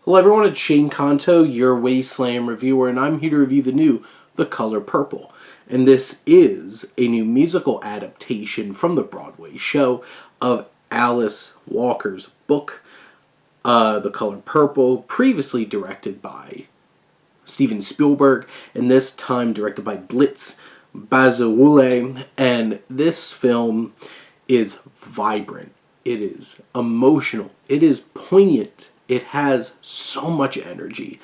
Hello everyone, it's Shane Kanto, your Wasteland reviewer, and I'm here to review the new The Color Purple. And this is a new musical adaptation from the Broadway show of Alice Walker's book, The Color Purple, previously directed by Steven Spielberg, and this time directed by Blitz Bazawule. And this film is vibrant, it is emotional, it is poignant, it has so much energy,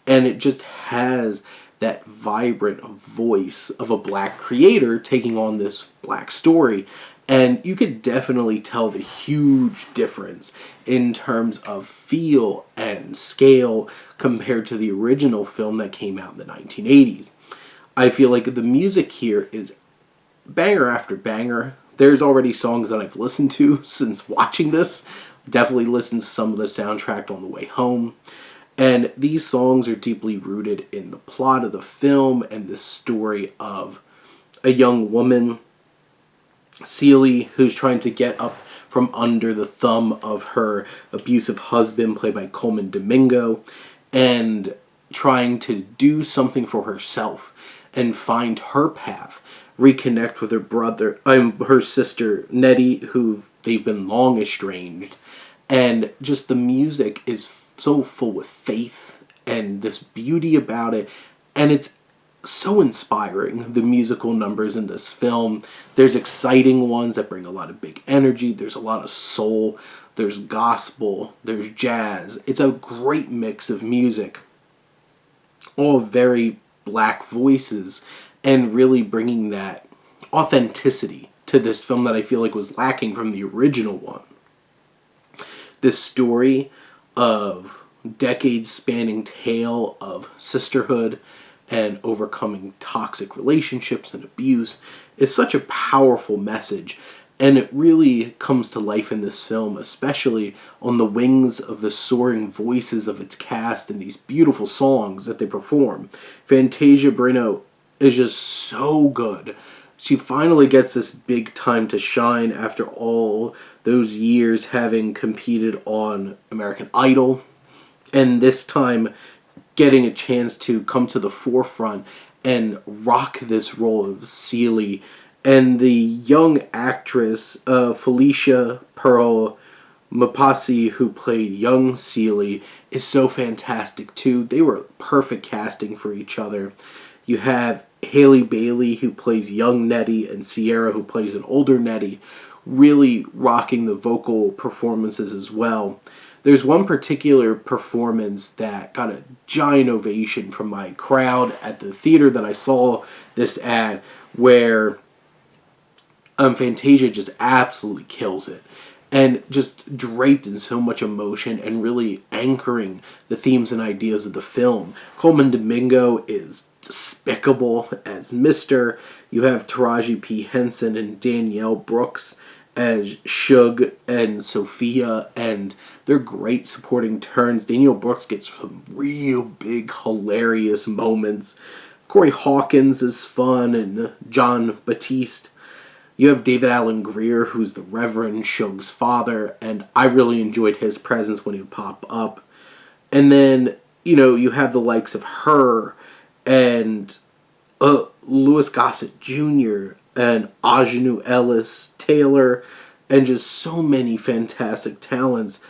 and it just has that vibrant voice of a black creator taking on this black story. And you could definitely tell the huge difference in terms of feel and scale compared to the original film that came out in the 1980s. I feel like the music here is banger after banger. There's already songs that I've listened to since watching this. Definitely listened to some of the soundtrack on the way home. And these songs are deeply rooted in the plot of the film and the story of a young woman, Celie, who's trying to get up from under the thumb of her abusive husband, played by Colman Domingo, and trying to do something for herself and find her path, reconnect with her sister Nettie, who they've been long estranged. And just the music is so full with faith and this beauty about it, and it's so inspiring, the musical numbers in this film. There's exciting ones that bring a lot of big energy, there's a lot of soul, there's gospel, there's jazz. It's a great mix of music, all very black voices, and really bringing that authenticity to this film that I feel like was lacking from the original one. This story of decades-spanning tale of sisterhood and overcoming toxic relationships and abuse is such a powerful message, and it really comes to life in this film, especially on the wings of the soaring voices of its cast and these beautiful songs that they perform. Fantasia Barrino is just so good. She finally gets this big time to shine after all those years having competed on American Idol, and this time getting a chance to come to the forefront and rock this role of Celie. And the young actress Felicia Pearl Mapasi, who played young Celie, is so fantastic too. They were perfect casting for each other. You have Haley Bailey, who plays young Nettie, and Sierra, who plays an older Nettie, really rocking the vocal performances as well. There's one particular performance that got a giant ovation from my crowd at the theater that I saw this at, where Fantasia just absolutely kills it, and just draped in so much emotion and really anchoring the themes and ideas of the film. Colman Domingo is despicable as Mr. You have Taraji P. Henson and Danielle Brooks as Shug and Sophia, and they're great supporting turns. Danielle Brooks gets some real big, hilarious moments. Corey Hawkins is fun, and John Batiste. You have David Alan Grier, who's the Reverend Shug's father, and I really enjoyed his presence when he would pop up. And then, you have the likes of her and Louis Gossett Jr. and Ajanou Ellis Taylor, and just so many fantastic talents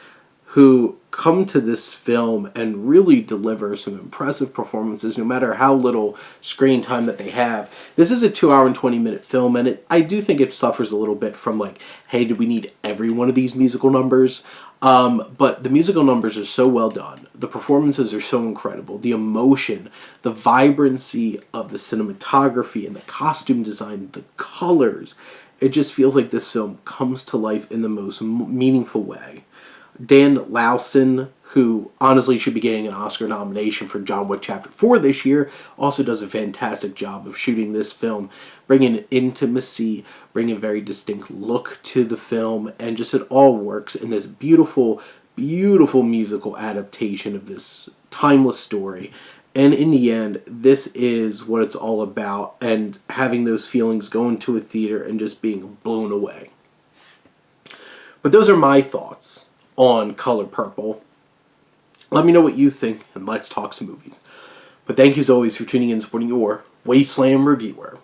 who come to this film and really deliver some impressive performances no matter how little screen time that they have. This is a 2-hour and 20-minute film, and I do think it suffers a little bit from like, hey, do we need every one of these musical numbers? But the musical numbers are so well done. The performances are so incredible. The emotion, the vibrancy of the cinematography and the costume design, the colors. It just feels like this film comes to life in the most meaningful way. Dan Lawson, who honestly should be getting an Oscar nomination for John Wick Chapter 4 this year, also does a fantastic job of shooting this film, bringing intimacy, bringing a very distinct look to the film, and just it all works in this beautiful, beautiful musical adaptation of this timeless story. And in the end, this is what it's all about, and having those feelings going to a theater and just being blown away. But those are my thoughts on Color Purple. Let me know what you think, and let's talk some movies. But thank you as always for tuning in and supporting your Wasteland reviewer.